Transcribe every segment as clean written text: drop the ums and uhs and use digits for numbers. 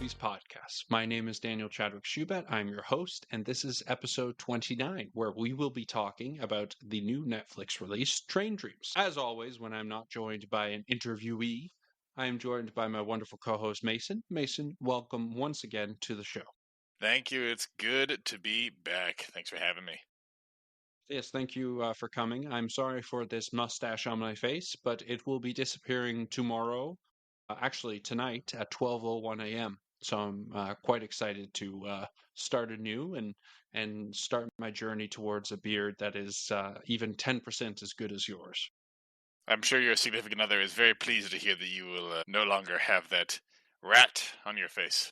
Movies podcast. My name is Daniel Chadwick Schubert. I'm your host, and this is episode 29, where we will be talking about the new Netflix release, Train Dreams. As always, when I'm not joined by an interviewee, I am joined by my wonderful co-host, Mason. Mason, welcome once again to the show. Thank you. It's good to be back. Thanks for having me. Yes, thank you for coming. I'm sorry for this mustache on my face, but it will be disappearing tomorrow, actually tonight at 12:01 a.m. So I'm quite excited to start anew and start my journey towards a beard that is even 10% as good as yours. I'm sure your significant other is very pleased to hear that you will no longer have that rat on your face.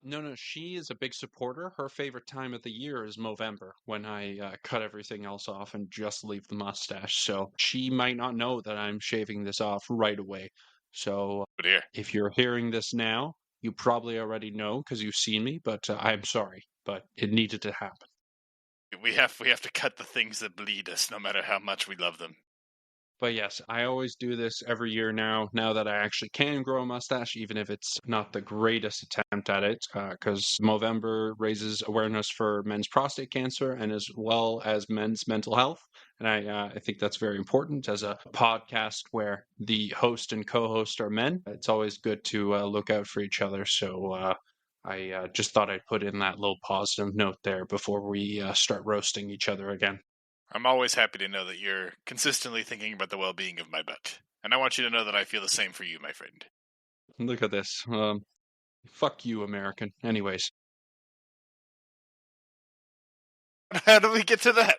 No, she is a big supporter. Her favorite time of the year is Movember, when I cut everything else off and just leave the mustache. So she might not know that I'm shaving this off right away. So Oh dear. if you're hearing this now, you probably already know because you've seen me, but I'm sorry, but it needed to happen. We have to cut the things that bleed us, no matter how much we love them. But yes, I always do this every year now that I actually can grow a mustache, even if it's not the greatest attempt at it, because Movember raises awareness for men's prostate cancer and as well as men's mental health. And I think that's very important as a podcast where the host and co-host are men. It's always good to look out for each other. So I just thought I'd put in that little positive note there before we start roasting each other again. I'm always happy to know that you're consistently thinking about the well-being of my butt. And I want you to know that I feel the same for you, my friend. Look at this. Fuck you, American. Anyways. How do we get to that?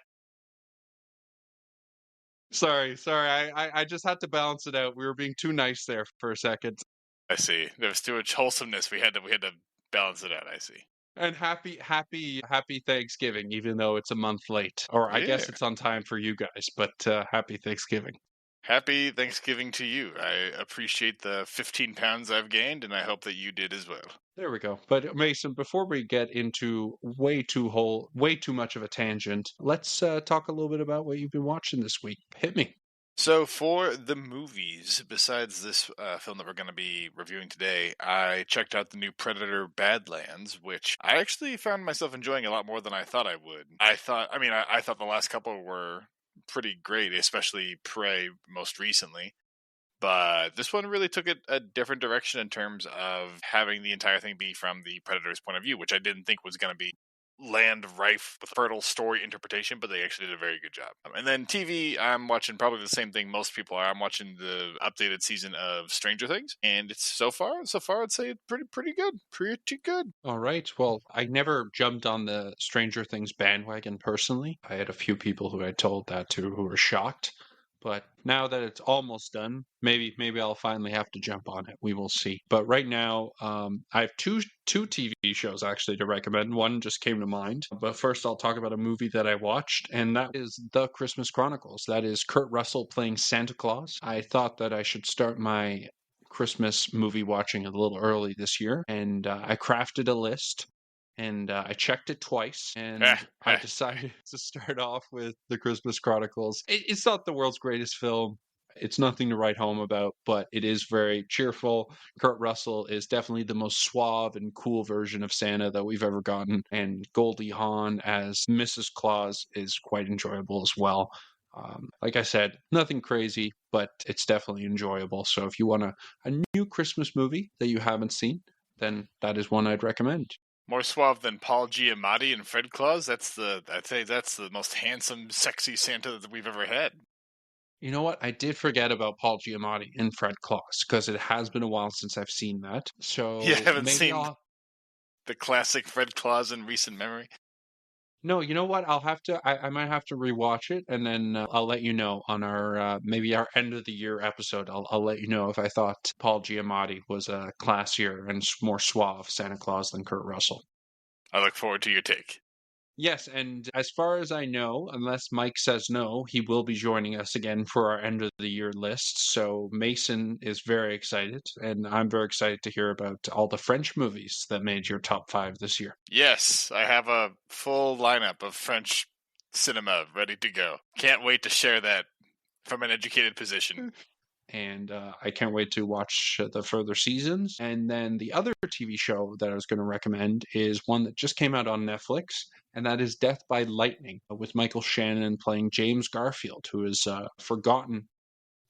Sorry. I just had to balance it out. We were being too nice there for a second. I see. There was too much wholesomeness. We had to balance it out. I see. And happy Thanksgiving, even though it's a month late. Or I guess Yeah. it's on time for you guys, but happy Thanksgiving. Happy Thanksgiving to you. I appreciate the 15 pounds I've gained, and I hope that you did as well. There we go. But Mason, before we get into way too much of a tangent, let's talk a little bit about what you've been watching this week. Hit me. So for the movies, besides this film that we're going to be reviewing today, I checked out the new Predator Badlands, which I actually found myself enjoying a lot more than I thought I would. I thought the last couple were pretty great, especially Prey most recently. But this one really took it a different direction in terms of having the entire thing be from the Predator's point of view, which I didn't think was going to be land rife with fertile story interpretation, but they actually did a very good job. And then TV, I'm watching probably the same thing most people are. I'm watching the updated season of Stranger Things, and it's so far I'd say it's pretty good. All right. Well, I never jumped on the Stranger Things bandwagon personally. I had a few people who I told that to who were shocked. But now that it's almost done, maybe I'll finally have to jump on it. We will see. But right now, I have two TV shows actually to recommend. One just came to mind. But first, I'll talk about a movie that I watched, and that is The Christmas Chronicles. That is Kurt Russell playing Santa Claus. I thought that I should start my Christmas movie watching a little early this year, and I crafted a list. And I checked it twice, and I decided to start off with The Christmas Chronicles. It's not the world's greatest film. It's nothing to write home about, but it is very cheerful. Kurt Russell is definitely the most suave and cool version of Santa that we've ever gotten. And Goldie Hawn as Mrs. Claus is quite enjoyable as well. Like I said, nothing crazy, but it's definitely enjoyable. So if you want a new Christmas movie that you haven't seen, then that is one I'd recommend. More suave than Paul Giamatti and Fred Claus. I'd say that's the most handsome, sexy Santa that we've ever had. You know what? I did forget about Paul Giamatti and Fred Claus because it has been a while since I've seen that. So You haven't maybe seen the classic Fred Claus in recent memory? No, you know what? I might have to rewatch it, and then I'll let you know on our maybe our end of the year episode. I'll let you know if I thought Paul Giamatti was a classier and more suave Santa Claus than Kurt Russell. I look forward to your take. Yes, and as far as I know, unless Mike says no, he will be joining us again for our end of the year list. So Mason is very excited, and I'm very excited to hear about all the French movies that made your top 5 this year. Yes, I have a full lineup of French cinema ready to go. Can't wait to share that from an educated position. and I can't wait to watch the further seasons. And then the other TV show that I was going to recommend is one that just came out on Netflix, and that is Death by Lightning, with Michael Shannon playing James Garfield, who is a forgotten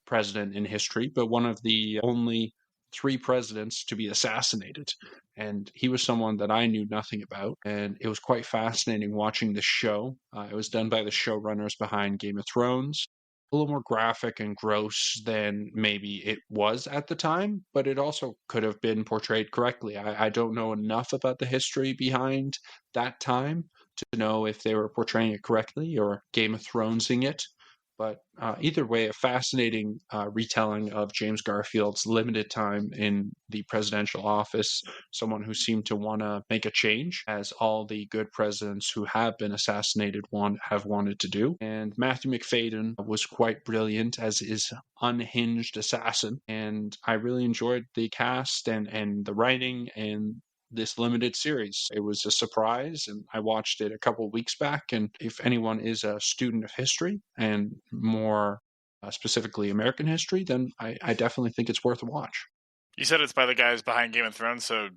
president in history, but one of the only three presidents to be assassinated. And he was someone that I knew nothing about. And it was quite fascinating watching the show. It was done by the showrunners behind Game of Thrones. A little more graphic and gross than maybe it was at the time, but it also could have been portrayed correctly. I don't know enough about the history behind that time to know if they were portraying it correctly or Game of Thronesing it. But either way, a fascinating retelling of James Garfield's limited time in the presidential office, someone who seemed to want to make a change, as all the good presidents who have been assassinated have wanted to do. And Matthew Macfadyen was quite brilliant as his unhinged assassin. And I really enjoyed the cast and the writing and this limited series. It was a surprise, and I watched it a couple of weeks back. And if anyone is a student of history and more specifically American history, then I definitely think it's worth a watch. You said it's by the guys behind Game of Thrones, so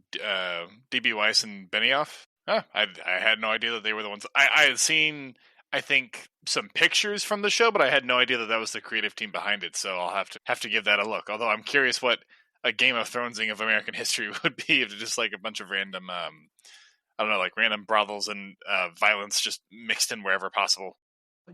D.B. Weiss and Benioff? Huh, I had no idea that they were the ones. I had seen, I think, some pictures from the show, but I had no idea that was the creative team behind it, so I'll have to give that a look. Although I'm curious what a Game of Thronesing of American history would be if it's just like a bunch of random, I don't know, like random brothels and violence just mixed in wherever possible.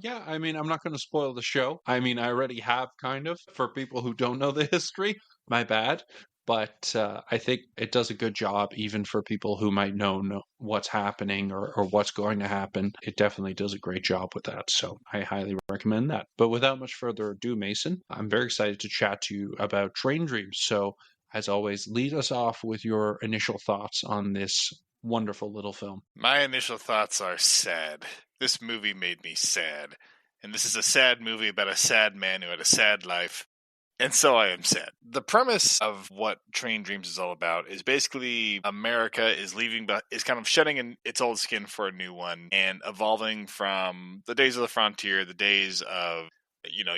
Yeah, I mean, I'm not going to spoil the show. I mean, I already have kind of for people who don't know the history. My bad. But I think it does a good job, even for people who might know what's happening or what's going to happen. It definitely does a great job with that. So I highly recommend that. But without much further ado, Mason, I'm very excited to chat to you about Train Dreams. So, as always, lead us off with your initial thoughts on this wonderful little film. My initial thoughts are sad. This movie made me sad. And this is a sad movie about a sad man who had a sad life. And so I am sad. The premise of what Train Dreams is all about is basically America is is kind of shedding its old skin for a new one and evolving from the days of the frontier, the days of,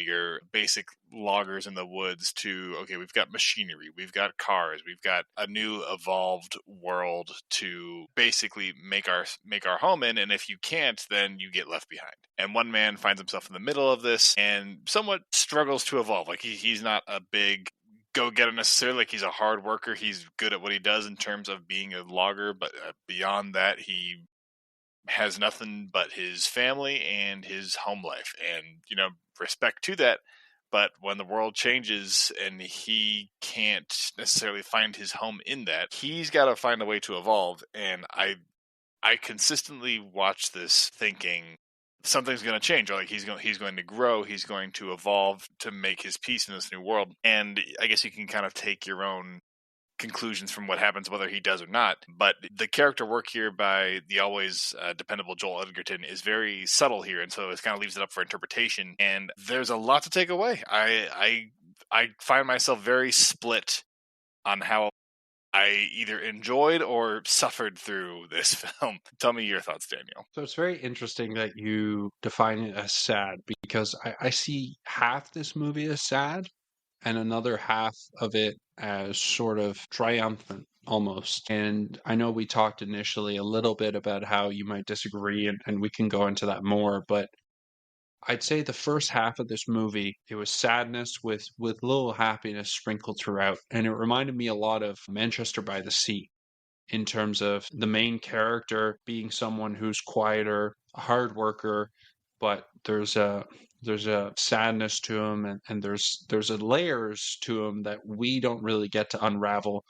your basic loggers in the woods to, okay, we've got machinery, we've got cars, we've got a new evolved world to basically make our home in. And if you can't, then you get left behind. And one man finds himself in the middle of this and somewhat struggles to evolve. Like he's not a big go-getter necessarily. Like he's a hard worker. He's good at what he does in terms of being a logger. But beyond that, he has nothing but his family and his home life. And, respect to that. But when the world changes and he can't necessarily find his home in that, he's got to find a way to evolve. And I consistently watch this thinking something's going to change, or like he's going to grow, he's going to evolve to make his peace in this new world. And I guess you can kind of take your own conclusions from what happens, whether he does or not. But the character work here by the always dependable Joel Edgerton is very subtle here, and so it kind of leaves it up for interpretation. And there's a lot to take away. I find myself very split on how I either enjoyed or suffered through this film. Tell me your thoughts, Daniel. So it's very interesting that you define it as sad, because I see half this movie as sad and another half of it as sort of triumphant almost. And I know we talked initially a little bit about how you might disagree, and we can go into that more, but I'd say the first half of this movie, it was sadness with little happiness sprinkled throughout. And it reminded me a lot of Manchester by the Sea, in terms of the main character being someone who's quieter, a hard worker, but there's a sadness to him, and there's a layers to him that we don't really get to unravel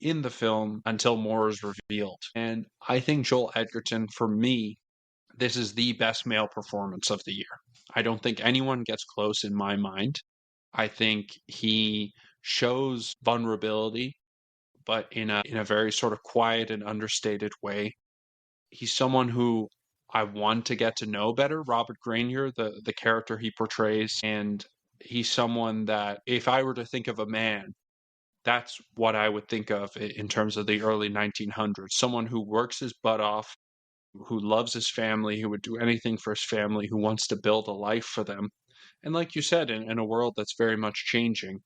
in the film until more is revealed. And I think Joel Edgerton, for me, this is the best male performance of the year. I don't think anyone gets close in my mind. I think he shows vulnerability, but in a very sort of quiet and understated way. He's someone who I want to get to know better, Robert Granger, the character he portrays, and he's someone that if I were to think of a man, that's what I would think of in terms of the early 1900s. Someone who works his butt off, who loves his family, who would do anything for his family, who wants to build a life for them. And like you said, in a world that's very much changing.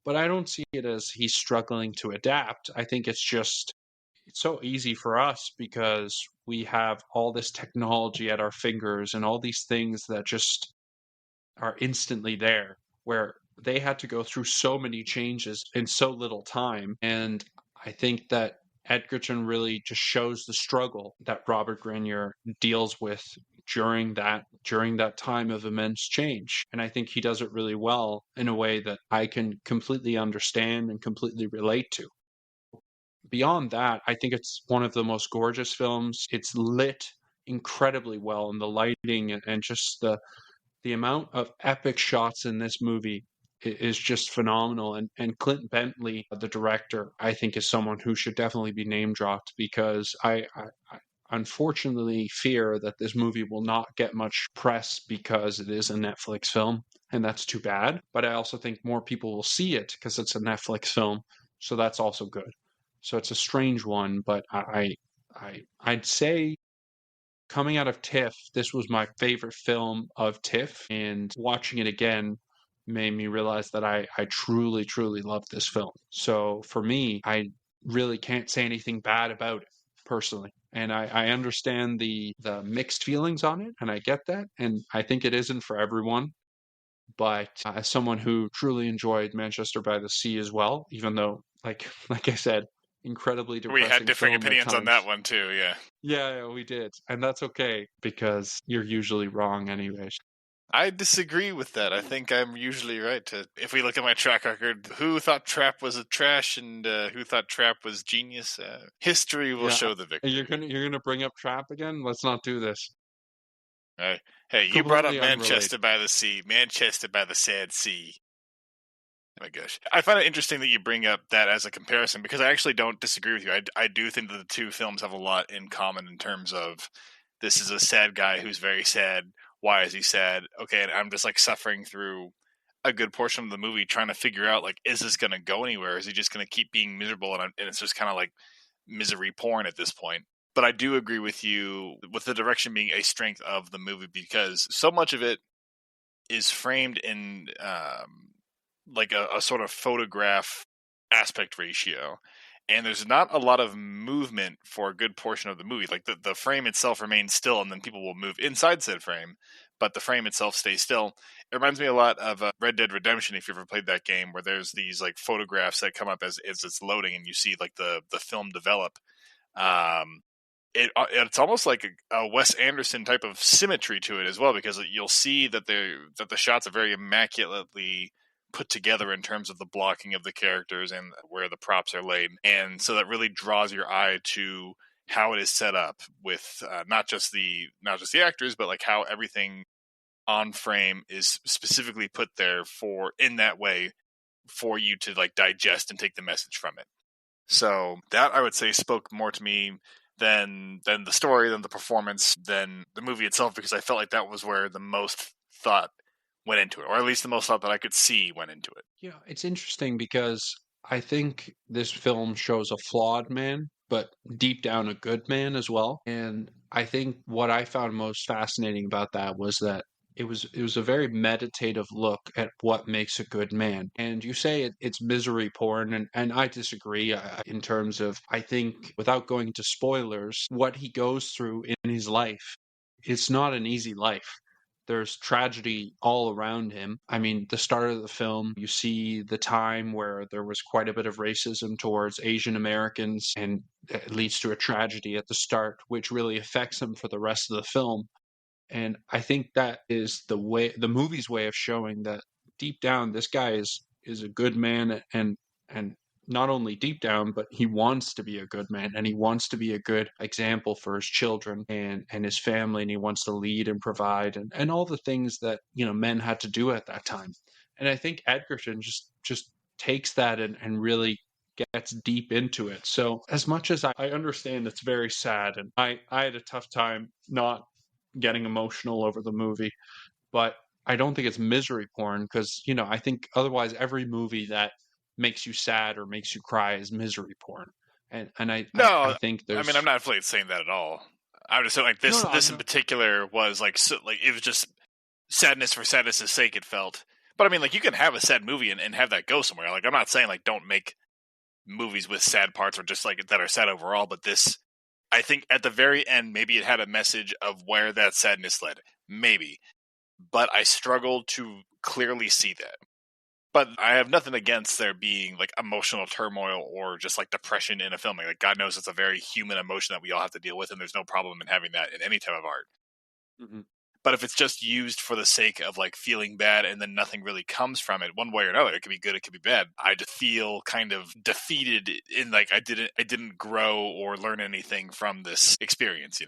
But I don't see it as he's struggling to adapt. I think it's so easy for us because we have all this technology at our fingers and all these things that just are instantly there, where they had to go through so many changes in so little time. And I think that Edgerton really just shows the struggle that Robert Granger deals with during that time of immense change. And I think he does it really well in a way that I can completely understand and completely relate to. Beyond that, I think it's one of the most gorgeous films. It's lit incredibly well, and the lighting and just the amount of epic shots in this movie is just phenomenal. And Clint Bentley, the director, I think is someone who should definitely be name dropped because I unfortunately fear that this movie will not get much press because it is a Netflix film, and that's too bad. But I also think more people will see it because it's a Netflix film, so that's also good. So it's a strange one, but I'd say coming out of TIFF, this was my favorite film of TIFF, and watching it again made me realize that I truly, truly love this film. So for me, I really can't say anything bad about it personally. And I understand the mixed feelings on it, and I get that. And I think it isn't for everyone. But as someone who truly enjoyed Manchester by the Sea as well, even though, like I said, incredibly We had depressing differing film at opinions on that times. one too, yeah. Yeah, we did. And that's okay because you're usually wrong anyways. I disagree with that. I think I'm usually right. If we look at my track record, who thought Trap was a trash and who thought Trap was genius? History will Yeah. show the victor. You're gonna bring up Trap again? Let's not do this. Right? Hey, you brought up Completely unrelated. Manchester by the Sea, Manchester by the Sad Sea. Oh my gosh. I find it interesting that you bring up that as a comparison because I actually don't disagree with you. I do think that the two films have a lot in common in terms of this is a sad guy who's very sad. Why is he sad? Okay, and I'm just like suffering through a good portion of the movie trying to figure out like, is this going to go anywhere? Is he just going to keep being miserable? And it's just kind of like misery porn at this point. But I do agree with you with the direction being a strength of the movie because so much of it is framed in like a sort of photograph aspect ratio. And there's not a lot of movement for a good portion of the movie. Like the frame itself remains still, and then people will move inside said frame, but the frame itself stays still. It reminds me a lot of Red Dead Redemption, if you ever played that game, where there's these like photographs that come up as it's loading, and you see like the film develop. Um, it's almost like a Wes Anderson type of symmetry to it as well, because you'll see that the shots are very immaculately put together in terms of the blocking of the characters and where the props are laid, and so that really draws your eye to how it is set up with not just the actors, but like how everything on frame is specifically put there for in that way for you to like digest and take the message from it. So that I would say spoke more to me than the story, than the performance, than the movie itself, because I felt like that was where the most thought went into it, or at least the most thought that I could see went into it. Yeah, it's interesting because I think this film shows a flawed man, but deep down a good man as well. And I think what I found most fascinating about that was that it was a very meditative look at what makes a good man. And you say it's misery porn, and I disagree in terms of I think without going into spoilers, what he goes through in his life, it's not an easy life. There's tragedy all around him. I mean, the start of the film, you see the time where there was quite a bit of racism towards Asian Americans, and it leads to a tragedy at the start, which really affects him for the rest of the film. And I think that is the movie's way of showing that deep down, this guy is a good man, and not only deep down, but he wants to be a good man, and he wants to be a good example for his children and his family, and he wants to lead and provide and all the things that men had to do at that time. And I think Edgerton just takes that and really gets deep into it. So as much as I understand it's very sad, and I had a tough time not getting emotional over the movie, but I don't think it's misery porn because, I think otherwise every movie that makes you sad or makes you cry is misery porn. And I No, think I mean I'm there's not afraid of saying that at all. I'm just saying like no, this no, I'm in not. particular was like so, like it was just sadness for sadness' sake, it felt. But I mean, like, you can have a sad movie and have that go somewhere. Like, I'm not saying, like, don't make movies with sad parts or just, like, that are sad overall, but this, I think at the very end, maybe it had a message of where that sadness led. Maybe. But I struggled to clearly see that. But I have nothing against there being, like, emotional turmoil or just, like, depression in a film. Like, God knows it's a very human emotion that we all have to deal with, and there's no problem in having that in any type of art. Mhm. But if it's just used for the sake of, like, feeling bad and then nothing really comes from it, one way or another, it could be good, it could be bad. I just feel kind of defeated in, like, I didn't grow or learn anything from this experience.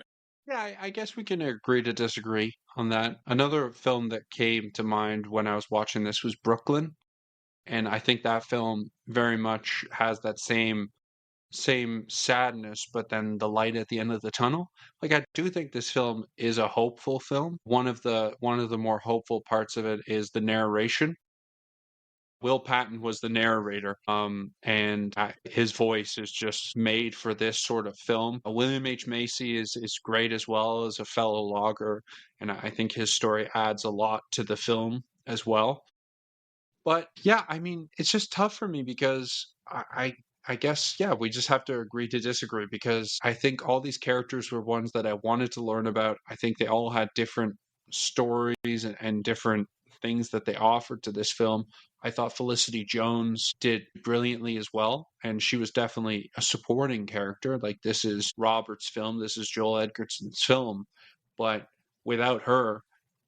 Yeah, I guess we can agree to disagree on that. Another film that came to mind when I was watching this was Brooklyn, and I think that film very much has that same sadness, but then the light at the end of the tunnel. Like I do think this film is a hopeful film. One of the more hopeful parts of it is the narration. Will Patton was the narrator, and his voice is just made for this sort of film. William H. Macy is great as well as a fellow logger, and I think his story adds a lot to the film as well. But yeah, I mean, it's just tough for me because I guess yeah, we just have to agree to disagree because I think all these characters were ones that I wanted to learn about. I think they all had different stories and different things that they offered to this film. I thought Felicity Jones did brilliantly as well, and she was definitely a supporting character. Like this is Robert's film, this is Joel Edgerton's film, but without her,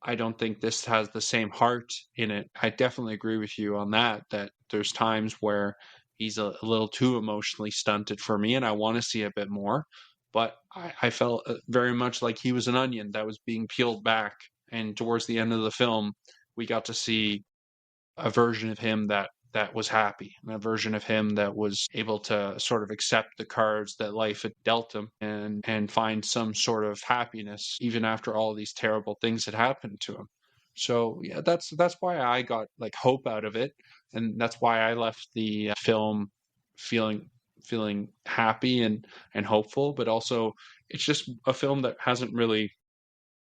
I don't think this has the same heart in it. I definitely agree with you on that, that there's times where he's a little too emotionally stunted for me, and I want to see a bit more. But I felt very much like he was an onion that was being peeled back. And towards the end of the film, we got to see a version of him that was happy, and a version of him that was able to sort of accept the cards that life had dealt him and find some sort of happiness even after all these terrible things had happened to him. So yeah, that's why I got like hope out of it, and that's why I left the film feeling feeling happy and hopeful, but also it's just a film that hasn't really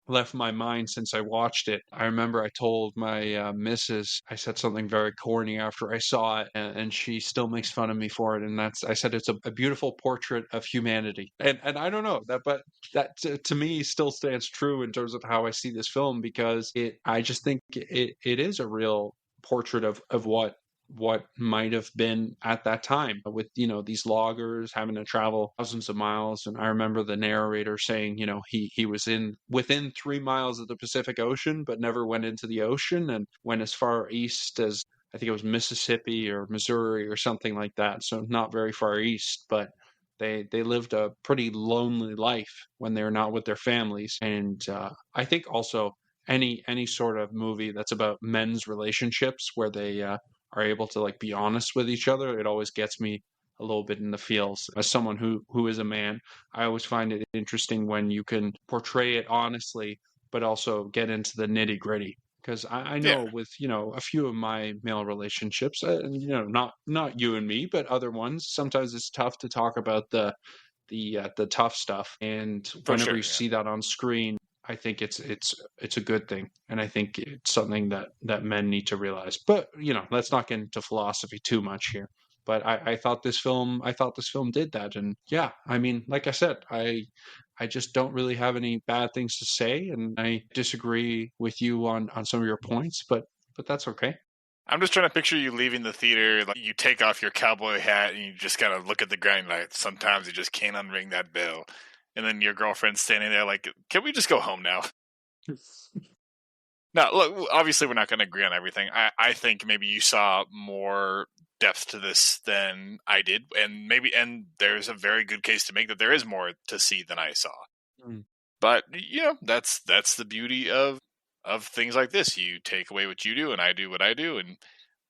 left my mind since I watched it. I remember I told my missus, I said something very corny after I saw it, and she still makes fun of me for it. And that's, I said, it's a beautiful portrait of humanity. And I don't know that, but that to me still stands true in terms of how I see this film because I just think it is a real portrait of what might have been at that time with these loggers having to travel thousands of miles. And I remember the narrator saying he was in within 3 miles of the Pacific Ocean but never went into the ocean and went as far east as I think it was Mississippi or Missouri or something like that, so not very far east. But they lived a pretty lonely life when they're not with their families. And I think also any sort of movie that's about men's relationships where they are able to like be honest with each other, it always gets me a little bit in the feels. As someone who is a man, I always find it interesting when you can portray it honestly, but also get into the nitty gritty. Because I Yeah, know with a few of my male relationships, and not you and me, but other ones, sometimes it's tough to talk about the tough stuff. And for whenever sure. you Yeah. see that on screen, I think it's a good thing, and I think it's something that men need to realize. But let's not get into philosophy too much here. But I thought this film did that, and yeah, I mean, like I said, I just don't really have any bad things to say, and I disagree with you on some of your points, but that's okay. I'm just trying to picture you leaving the theater, like you take off your cowboy hat and you just kind of look at the ground like sometimes you just can't unring that bell. And then your girlfriend's standing there like, can we just go home now? Now, look, obviously we're not going to agree on everything. I think maybe you saw more depth to this than I did, and there's a very good case to make that there is more to see than I saw. Mm. But that's the beauty of things like this. You take away what you do, and I do what I do, and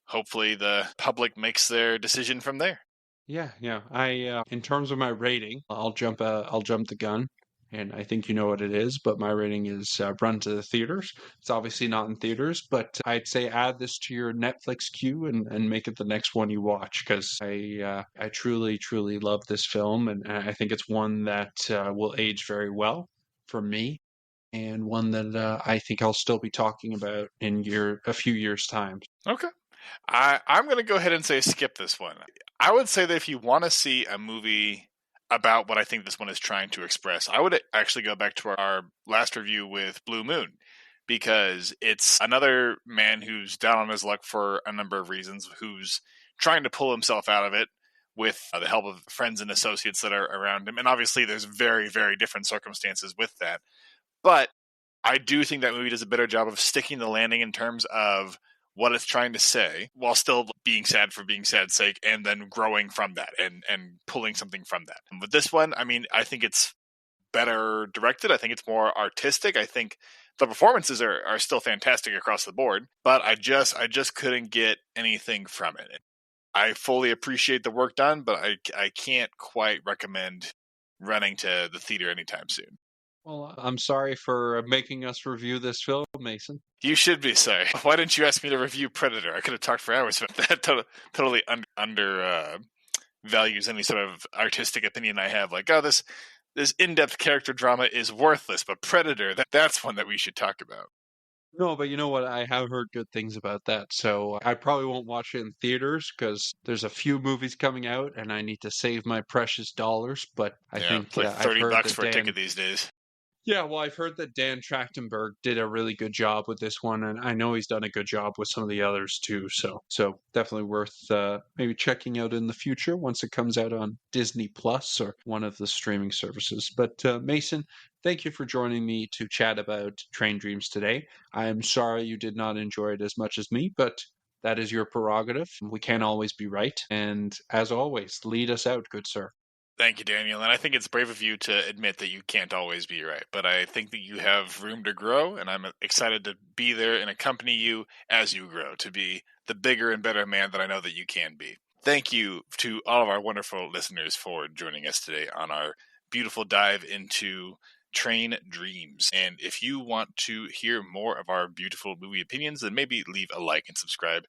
hopefully the public makes their decision from there. Yeah, yeah. I in terms of my rating, I'll jump the gun, and I think you know what it is. But my rating is run to the theaters. It's obviously not in theaters, but I'd say add this to your Netflix queue and make it the next one you watch because I truly truly love this film, and I think it's one that will age very well for me. and one that I think I'll still be talking about in a few years' time. Okay. I'm going to go ahead and say skip this one. I would say that if you want to see a movie about what I think this one is trying to express, I would actually go back to our last review with Blue Moon, because it's another man who's down on his luck for a number of reasons, who's trying to pull himself out of it with the help of friends and associates that are around him. And obviously there's very, very different circumstances with that. But I do think that movie does a better job of sticking the landing in terms of what it's trying to say, while still being sad for being sad's sake, and then growing from that and pulling something from that. And with this one, I mean, I think it's better directed. I think it's more artistic. I think the performances are still fantastic across the board, but I just couldn't get anything from it. I fully appreciate the work done, but I can't quite recommend running to the theater anytime soon. Well, I'm sorry for making us review this film, Mason. You should be sorry. Why didn't you ask me to review Predator? I could have talked for hours about that. Totally under values any sort of artistic opinion I have. Like, oh, this in-depth character drama is worthless, but Predator, that's one that we should talk about. No, but you know what? I have heard good things about that, so I probably won't watch it in theaters because there's a few movies coming out, and I need to save my precious dollars. But I think it's like I've $30 heard for a ticket these days. Yeah, well, I've heard that Dan Trachtenberg did a really good job with this one, and I know he's done a good job with some of the others too. So definitely worth maybe checking out in the future once it comes out on Disney Plus or one of the streaming services. But Mason, thank you for joining me to chat about Train Dreams today. I am sorry you did not enjoy it as much as me, but that is your prerogative. We can't always be right, and as always, lead us out, good sir. Thank you, Daniel. And I think it's brave of you to admit that you can't always be right. But I think that you have room to grow, and I'm excited to be there and accompany you as you grow to be the bigger and better man that I know that you can be. Thank you to all of our wonderful listeners for joining us today on our beautiful dive into Train Dreams. And if you want to hear more of our beautiful movie opinions, then maybe leave a like and subscribe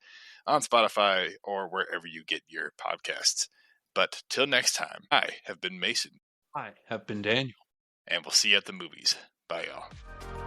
on Spotify or wherever you get your podcasts. But till next time, I have been Mason. I have been Daniel. And we'll see you at the movies. Bye, y'all.